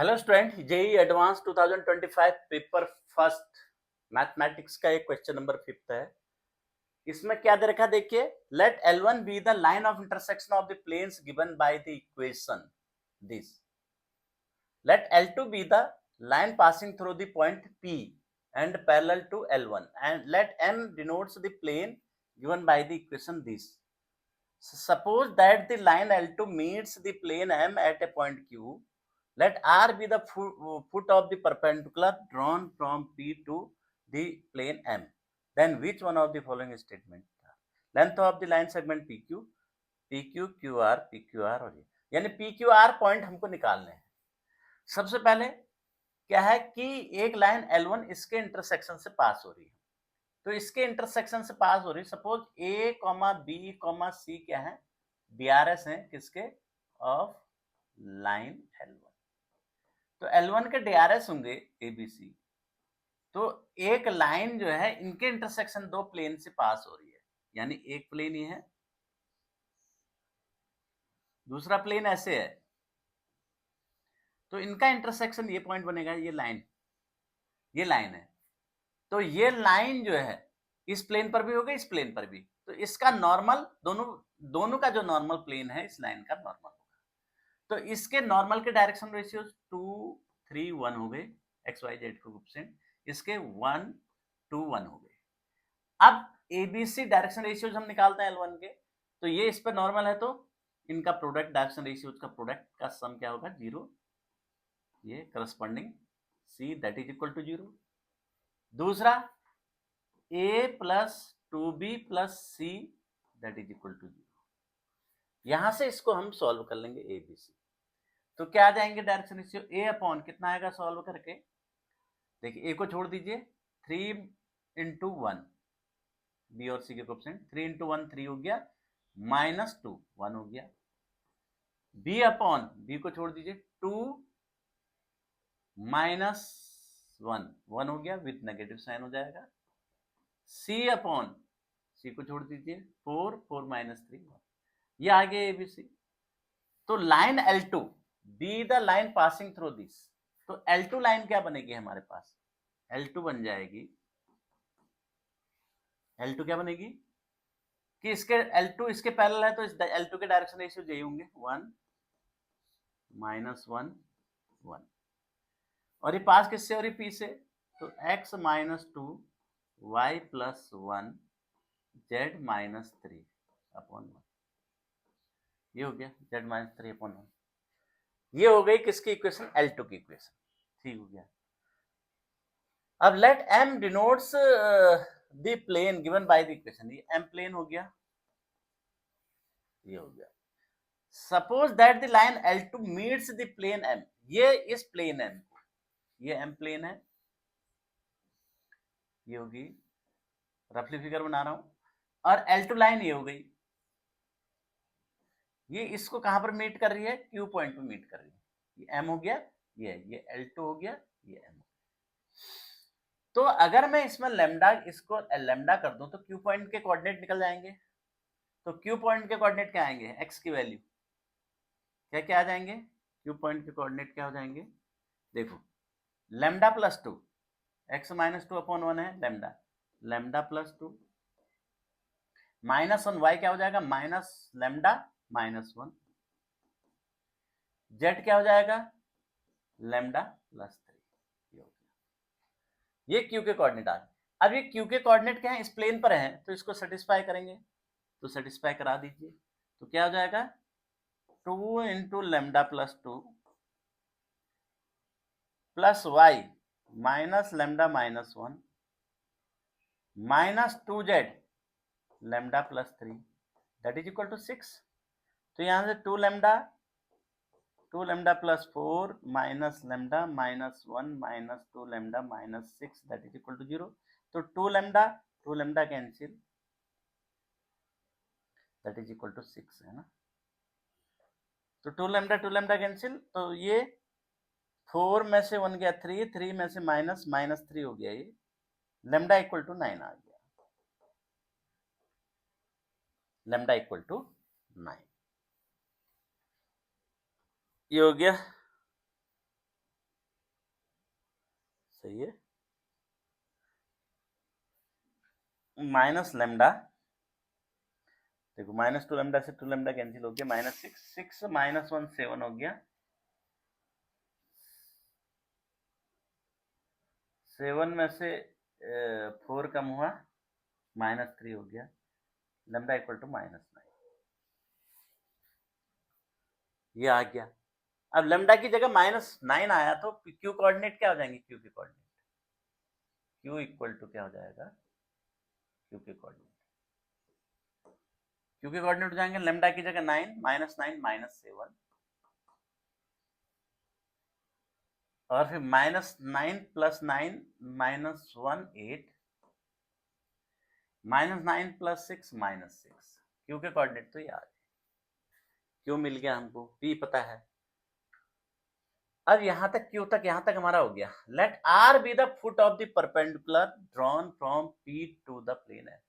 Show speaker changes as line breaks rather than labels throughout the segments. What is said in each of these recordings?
Hello student, JEE advance 2025 paper first mathematics का एक question number 5 है। इसमें क्या दे रखा देखिए, let L1 be the line of intersection of the planes given by the equation this. Let L2 be the line passing through the point P and parallel to L1, and let M denotes the plane given by the equation this. Suppose that the line L2 meets the plane M at a point Q. Let R be the foot of the perpendicular drawn from P to the plane M. Then which one of the following statement? Length of the line segment PQ, PQ, QR, PQR और ये यानी PQR point हमको निकालने हैं। सबसे पहले क्या है कि एक लाइन L1 इसके इंटरसेक्शन से पास हो रही है, तो इसके इंटरसेक्शन से पास हो रही, सपोज A, B, C क्या है, DRS है किसके, ऑफ लाइन L1। तो L1 के DRS होंगे ABC। तो एक लाइन जो है इनके इंटरसेक्शन दो प्लेन से पास हो रही है, यानी एक प्लेन ये है, दूसरा प्लेन ऐसे है, तो इनका इंटरसेक्शन ये पॉइंट बनेगा, ये लाइन है। तो ये लाइन जो है इस प्लेन पर भी होगा, इस प्लेन पर भी, तो इसका नॉर्मल दोनों का जो नॉर्मल प्लेन है इस लाइन का नॉर्मल होगा। तो इसके नॉर्मल के डायरेक्शन रेशियो 2, 3, 1 हो गए, एक्स वाई जेड के कोएफिशिएंट, इसके 1, 2, 1 हो गए। अब एबीसी डायरेक्शन रेशियोज हम निकालते हैं L1 के, तो ये इस पर नॉर्मल है, तो इनका प्रोडक्ट डायरेक्शन रेशियोज का प्रोडक्ट का सम क्या होगा, 0, ये corresponding C that is equal to 0। दूसरा A plus 2B plus C that is equal to 0। यहां से इसको हम सॉल्व कर लेंगे ABC, तो क्या आ जाएंगे डायरेक्शन रेशियो, A अपॉन कितना आएगा सॉल्व करके, देखिए A को छोड़ दीजिए, 3 इंटू 1, B और C के कोएफिशिएंट, 3 इंटू 1 3 हो गया, -2 1 हो गया। B अपॉन B को छोड़ दीजिए, 2 माइनस 1 1 हो गया, विथ नेगेटिव साइन हो जाएगा। C अपॉन C को छोड़ दीजिए, 4 4 माइनस 3 1, ये आ गया ABC। तो line L2 B the line passing through this, तो L2 लाइन क्या बनेगी हमारे पास, L2 बन जाएगी, L2 क्या बनेगी कि इसके L2 इसके पैरेलल है, तो इस L2 के डायरेक्शन रेशियो यही होंगे, 1 -1 1, और ये पास किससे हो रही, P से, तो x -2 y plus 1 z -3 upon 1, ये हो गया z -3 अपॉन 1, ये हो गई किसकी इक्वेशन, L2 की इक्वेशन, ठीक हो गया। अब let M denotes the plane given by the equation, ये M प्लेन हो गया, ये हो गया। Suppose that the line L2 meets the plane M, ये इस प्लेन M, ये M प्लेन है, ये होगी, रफली फिगर बना रहा हूं, और L2 लाइन ये हो गई, ये इसको कहां पर मीट कर रही है, Q पॉइंट पे मीट कर रही है, ये M हो गया, ये L2 हो गया, ये M हो गया। तो अगर मैं इसमें लेमडा, इसको लेमडा कर दूं, तो Q पॉइंट के कोऑर्डिनेट निकल जाएंगे, तो Q पॉइंट के कोऑर्डिनेट क्या आएंगे, x की वैल्यू क्या क्या आ जाएंगे, Q पॉइंट के कोऑर्डिनेट क्या हो जाएंगे, देखो, लेमडा प्लस 2, x -2 अपॉन 1 है लेमडा, लेमडा प्लस 2 -1 y क्या हो जाएगा, माइनस लेमडा -1, z क्या हो जाएगा, लेमडा प्लस 3, ये हो गया, ये Q के कोऑर्डिनेट आ गए। अब ये Q के कोऑर्डिनेट क्या है, इस प्लेन पर है, तो इसको सेटिस्फाई करेंगे, तो सेटिस्फाई करा दीजिए, तो क्या हो जाएगा, 2 into lambda plus 2 plus y minus lambda -1 -2z lambda plus 3 that is equal to 6। तो यहां से 2 lambda plus 4 minus lambda -1 minus 2 lambda -6 that is equal to 0। तो 2 lambda cancel, that is equal to 6 है ना, तो 2 लेमडा कैंसिल, तो ये 4 में से 1 गया 3, 3 में से -3 हो गया, ये लेमडा इक्वल टू 9 आ गया, लेमडा इक्वल टू 9, ये हो गया सही है, माइनस लेमडा, देखो माइनस 2 लेमडा से 2 लेमडा कैंसिल हो गया, -6 -1 7 हो गया, 7 में से 4 कम हुआ, -3 हो गया, लेमडा इक्वल टू -9, ये आ गया। अब लेमडा की जगह -9 आया तो क्यू कोऑर्डिनेट क्या हो जाएंगे, क्यू के कोऑर्डिनेट, क्यू इक्वल टू क्या हो जाएगा, क्यू के कोऑर्डिनेट, क्यू के कोऑर्डिनेट हो जाएंगे लेमडा की जगह 9 -9 -7 और फिर -9 + 9 -1 8 -9 + 6 -6, क्यू के कोऑर्डिनेट तो ये आ गए, क्यू मिल गया हमको, पी पता है। अब यहां तक क्यू तक, यहां तक हमारा हो गया। Let R be the foot of the perpendicular drawn from P to the plane है।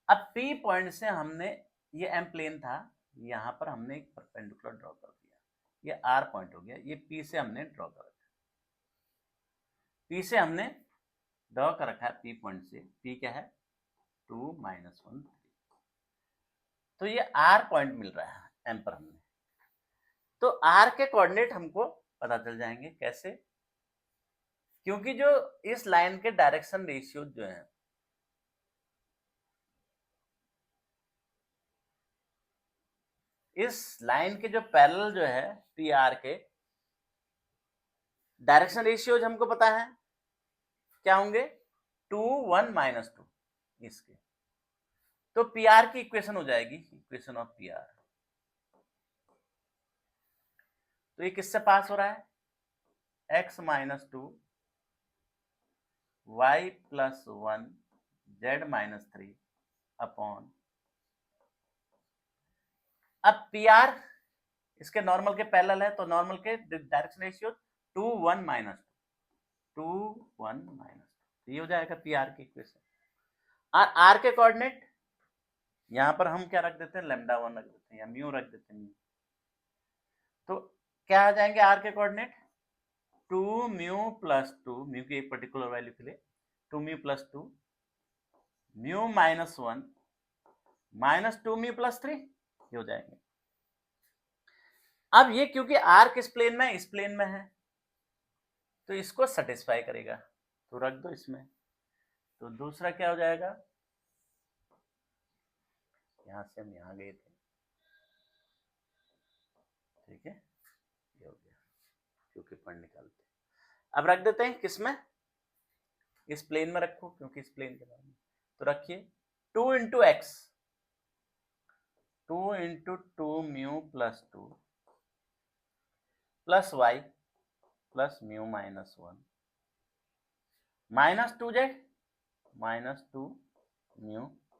अब पी पॉइंट से हमने, ये एम प्लेन था, यहां पर हमने एक परपेंडिकुलर ड्रॉ कर दिया, ये आर पॉइंट हो गया, ये पी से हमने ड्रॉ कर रखा, पी से हमने ड्रॉ कर रखा है, पी पॉइंट से, पी क्या है 2 -1 3, तो ये आर पॉइंट मिल रहा है एम पर हमने, तो आर के कोऑर्डिनेट हमको पता चल जाएंगे कैसे, क्योंकि जो इस लाइन के डायरेक्शन रेशियो जो है, इस लाइन के जो पैरेलल जो है पी आर के डायरेक्शन रेशियोज हमको पता है क्या होंगे, 2 1 -2 इसके, तो पी आर की इक्वेशन हो जाएगी, इक्वेशन ऑफ पी आर, तो ये किससे पास हो रहा है, x - 2 y + 1 z - 3 अपॉन, अब पी आर इसके नॉर्मल के पैरेलल है, तो नॉर्मल के डायरेक्शन रेशियो 2 1 -2 ये हो जाएगा पी आर की इक्वेशन। और आर के कोऑर्डिनेट यहां पर हम क्या रख देते हैं, λ1 रख देते हैं या म्यू रख देते हैं, तो क्या आ जाएंगे आर के कोऑर्डिनेट, 2 म्यू + 2, म्यू की एक पर्टिकुलर वैल्यू के लिए 2 म्यू + 2 म्यू -1 -2 म्यू + 3 ये हो जाएंगे। अब ये क्योंकि आर किस प्लेन में, इस प्लेन में है, तो इसको सेटिस्फाई करेगा, तो रख दो इसमें, तो दूसरा क्या हो जाएगा, यहां से हम यहां गए थे, ठीक है, ये हो गया, क्योंकि पॉइंट निकालते, अब रख देते हैं किसमें, इस प्लेन में रखो, क्योंकि इस प्लेन के बारे में, तो रखिए 2 × x 2 × 2 म्यू + 2 प्लस y प्लस mu -1 -2z -2 mu +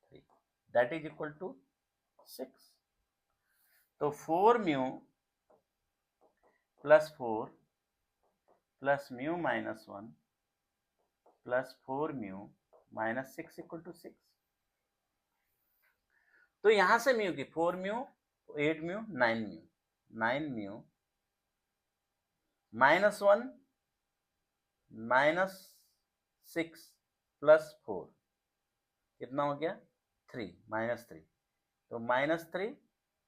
3 that is equal to 6, तो 4 mu + 4 plus mu -1 plus 4 mu -6 equal to 6, तो यहां से म्यू की 4 म्यू 8 म्यू 9 म्यू -1 -6 प्लस 4 कितना हो गया 3 -3, तो -3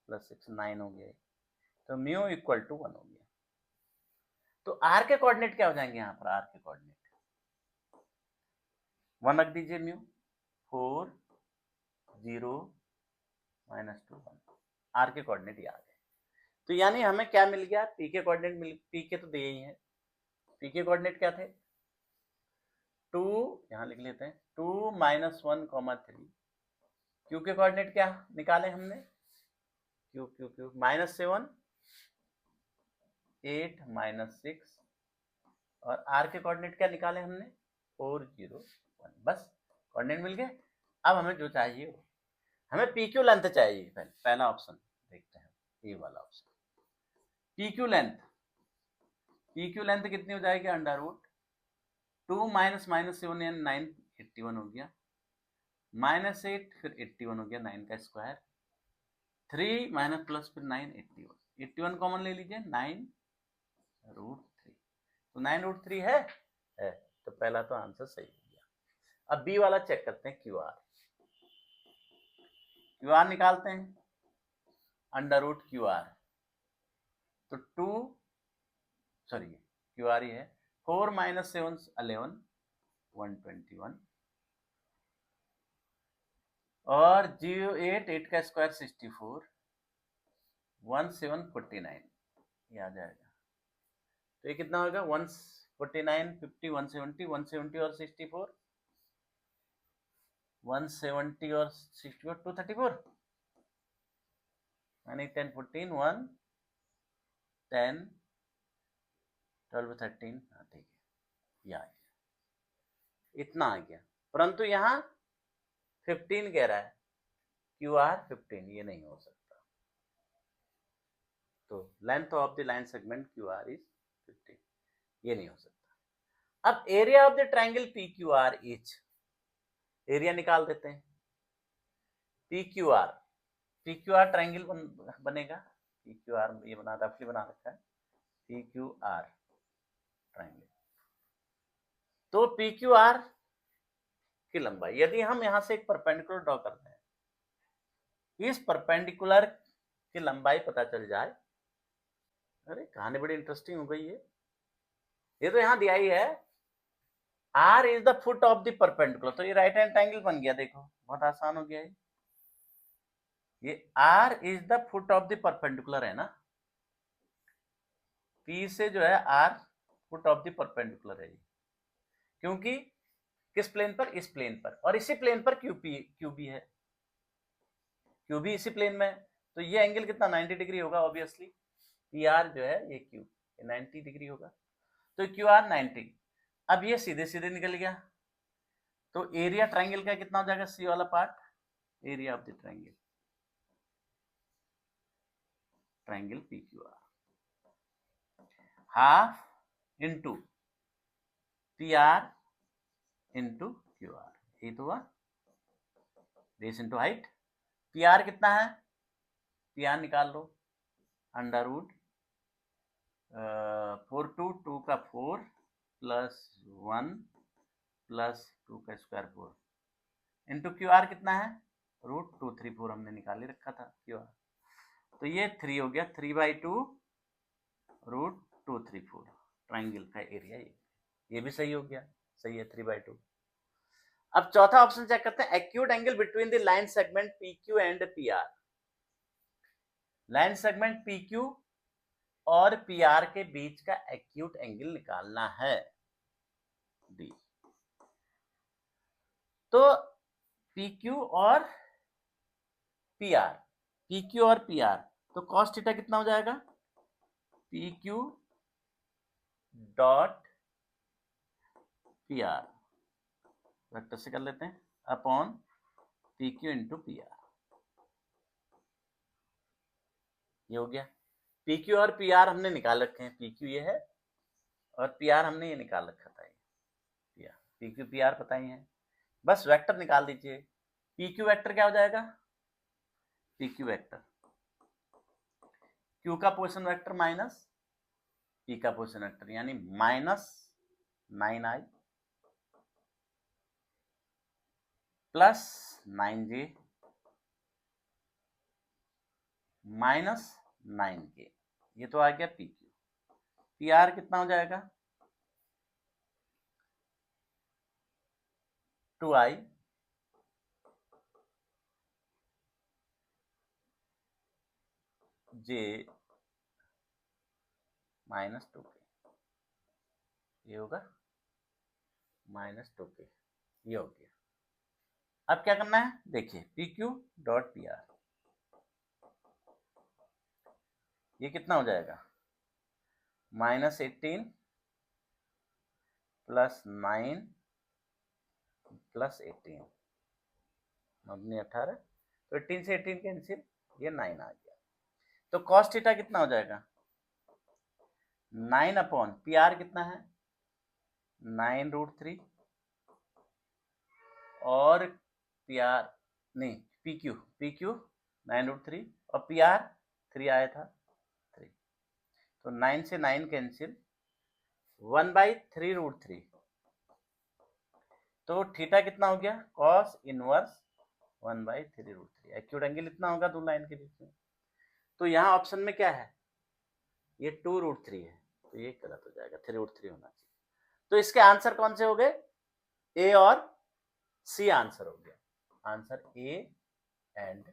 + 6 9 हो गया, तो म्यू इक्वल टू 1 हो गया। तो आर के कोऑर्डिनेट क्या हो जाएंगे, यहां पर आर के कोऑर्डिनेट 1 रख दीजिए, म्यू 4 0 -2 1, आर के कोऑर्डिनेट ये आ गए। तो यानी हमें क्या मिल गया, पी के कोऑर्डिनेट मिल, पी के तो दिए ही हैं, पी के कोऑर्डिनेट क्या थे, 2 यहां लिख लेते हैं 2 -1, 3, क्यू के कोऑर्डिनेट क्या निकाले हमने, क्यू क्यू क्यू -7 8 -6 और आर के कोऑर्डिनेट क्या निकाले हमने 4 0 1, बस कोऑर्डिनेट मिल गए। अब हमें जो चाहिए वो, हमें पी क्यू लेंथ चाहिए, पहला ऑप्शन देखते हैं, ये वाला option, P Q length, P Q length कितनी हो जाएगी, √2 -7 यानी 9 81 हो गया, -8 फिर 81 हो गया, 9 का स्क्वायर, 3 प्लस फिर 9 81 कॉमन ले लीजिए, 9 √3, तो तो 9√3 है, तो पहला तो आंसर सही हो गया। अब बी वाला चेक करते हैं, क्यू आर निकालते हैं, √QR, तो क्यू आर ही है, 4 - 7 11 121, और 8 का स्क्वायर 64, 1749, ये आ जाएगा। तो ये कितना होगा, 149, 50, 170, 170 और 64, 170 और 64, 234, 9, 10, 14, 1, 10, 12, 13, हाँ ठीक है, ये आ गया, इतना आ गया। परंतु यहाँ 15 कह रहा है, QR 15, ये नहीं हो सकता। तो length of the line segment QR is 15, ये नहीं हो सकता। अब area of the triangle PQR is, area निकाल देते हैं। PQR ट्रायंगल बनेगा, PQR ये बना रफली बना रखा है, PQR ट्रायंगल। तो PQR की लंबाई, यदि हम यहां से एक परपेंडिकुलर ड्रॉ करते हैं, इस परपेंडिकुलर की लंबाई पता चल जाए, अरे कहानी बड़ी इंटरेस्टिंग हो गई है। ये तो यहां दिया ही है, R is the foot of the perpendicular, तो ये राइट हैंड ट्रायंगल बन गया, देखो बहुत आसान हो गया है। ये R is the foot of the perpendicular है ना, P से जो है R foot of the perpendicular है, क्योंकि किस प्लेन पर, इस प्लेन पर, और इसी प्लेन पर QB है, QB इसी प्लेन में, तो ये एंगल कितना 90 डिग्री होगा ऑब्वियसली। PR जो है ये Q 90 डिग्री होगा, तो QR 90। अब ये सीधे सीधे निकल गया, तो एरिया ट्रायंगल का कितना हो जाएगा, C वाला part, area of the triangle PQR half into PR into QR, ये तो हुआ बेस इंटू हाइट। PR कितना है, PR निकाल लो, अंडर रूट 4 2 का 4 प्लस 1 प्लस 2 का स्क्वायर 4 इंटू QR कितना है, √234 हमने निकाल ही रखा था QR, तो ये 3 हो गया, 3/2 √234 ट्रायंगल का एरिया, ये भी सही हो गया, सही है 3/2। अब चौथा ऑप्शन चेक करते हैं, acute angle between the line segment PQ and PR। Line segment PQ और PR के बीच का एक्यूट एंगल निकालना है, D। तो PQ और PR, तो cos थीटा कितना हो जाएगा, PQ डॉट PR, वेक्टर से कर लेते हैं, अपॉन PQ इंटू PR, ये हो गया। PQ और PR हमने निकाल रखे हैं, PQ ये है और PR हमने ये निकाल रखा था, ये PQ PR पता ही है, बस वेक्टर निकाल दीजिए। PQ वेक्टर क्या हो जाएगा, PQ वेक्टर Q का पोजीशन वेक्टर माइनस P का पोजीशन वेक्टर, यानी -9i plus 9j minus 9k, ये तो आ गया PQ। PR कितना हो जाएगा, 2i j माइनस 2k, ये होगा -2k, ये हो गया। अब क्या करना है, देखिए PQ डॉट PR, ये कितना हो जाएगा, -18 प्लस 9 प्लस 18, 18, तो 18 से 18 कैंसिल, ये 9 आ गया। तो cos थीटा कितना हो जाएगा, 9 अपॉन PR कितना है, 9√3, और PR नहीं PQ 9√3 और PR 3 आया था 3, तो 9 से 9 कैंसिल, 1/3√3, तो थीटा कितना हो गया, cos इनवर्स 1/3√3। एक्यूट एंगल इतना होगा दो लाइन के बीच में। तो यहाँ ऑप्शन में क्या है, ये 2√3 है, तो ये गलत हो जाएगा, 3√3 होना चाहिए। तो इसके आंसर कौन से हो गए, ए और सी आंसर हो गया, आंसर ए एंड